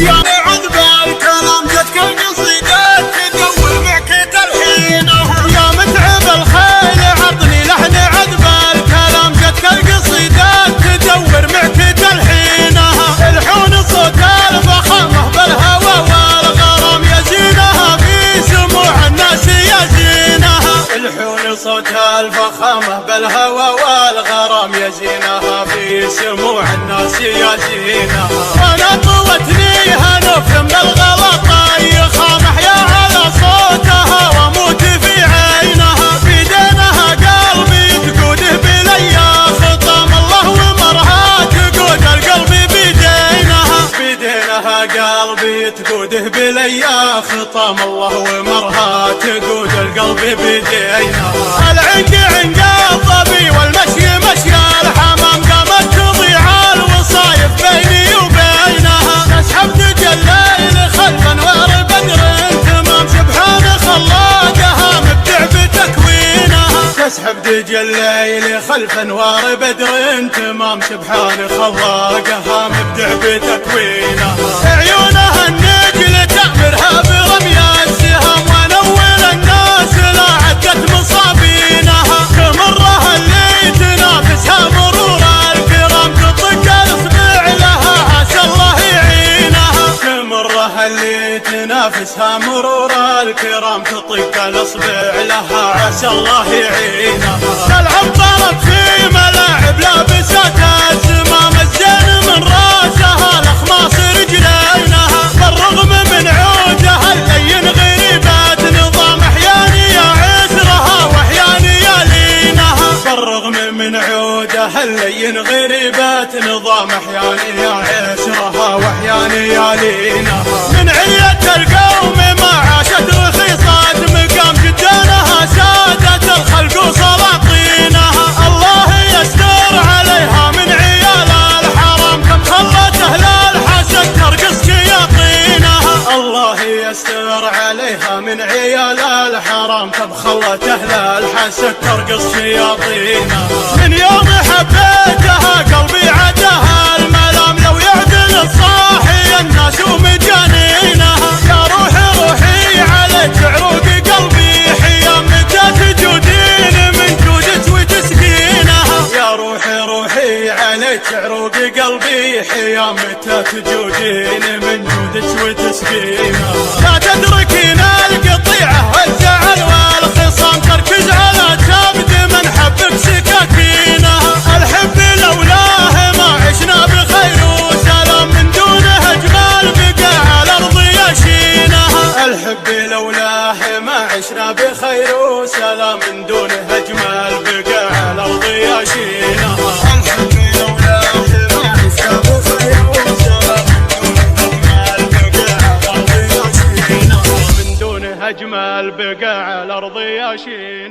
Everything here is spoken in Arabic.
يا عذب الكلام جتك القصيدات تدور معك تلحين، يا متعب الخيل عطني لحن عذب الكلام جتك القصيدات تدور معك تلحينها، الحون صوت الفخامة بالهوى والغرام يزينها في سموع الناس يزينها، الحون صوت الفخامة بالهوى والغرام يزينها في سموع الناس يزينها، وانا طوتني هنف من الغلط يخامح يا على صوتها واموت في عينها، بيدينها قلبي تقوده بليا خطام الله ومرها تقود القلب بيدينها، بيدينها قلبي تقوده بليا خطام الله ومرها تقود القلب بيدينها، العنق عنق الظبي والمشي مشي الحمام قامت تضيع الوصايف بيني وبينها، تسحب تجليل خلف انوار بدر تمام سبحان خلاقها مبدع بتكوينها، تسحب تجليل خلف انوار بدر تمام سبحان خلاقها مبدع بتكوينها، عيونها النجل تأمرها برمي السهام ونول الناس لا عدت مصابينها، تمرها اللي تنافسها مرور الكرام تطق الاصبع لها عسى الله يعينها، تمرها اللي تنافسها مرور الكرام تطق الاصبع لها عسى الله يعينها، تلعب طرب في ملاعب لابسات الزمام الزين من راسها الاخماص رجلينها، بالرغم من عودها اللين غريبات نظام احياني يا عسرها واحياني يا لينها، بالرغم من عودها اللين غريبات نظام احياني يا عسرها واحياني يا لينها، من علية القوم ما عاشت رخيصات مقام جدانها سادة الخلق وسلاطينها، الله يستر عليها من عيال الحرام كم خلت اهل الحسد ترقص شياطينها، الله يستر عليها من عيال الحرام كم خلت اهل الحسد ترقص شياطينها، من يوم حبيتها قلبي عدها الملام لو يعدل الصاحي الناس ومجانينها، يا روحي روحي عليك عروق قلبي حيام متى تجودين من جودك وتسقينها، يا روحي روحي عليك عروق قلبي حيام متى تجودين من جودك وتسقينها، لا تدركين القطيعة والزعل والخصام تركز على كبد من حبك سكاكينها، الحب لولاه ما عشنا بخير وسلام من دونه اجمل بقى على الارض يشينها، الحب لولاه ما عشنا بخير وسلام من دونه اجمل بقى على الارض يشينها، الحب لولاه ما عشنا بخير وسلام من دونه اجمل بقى على الارض يشينها.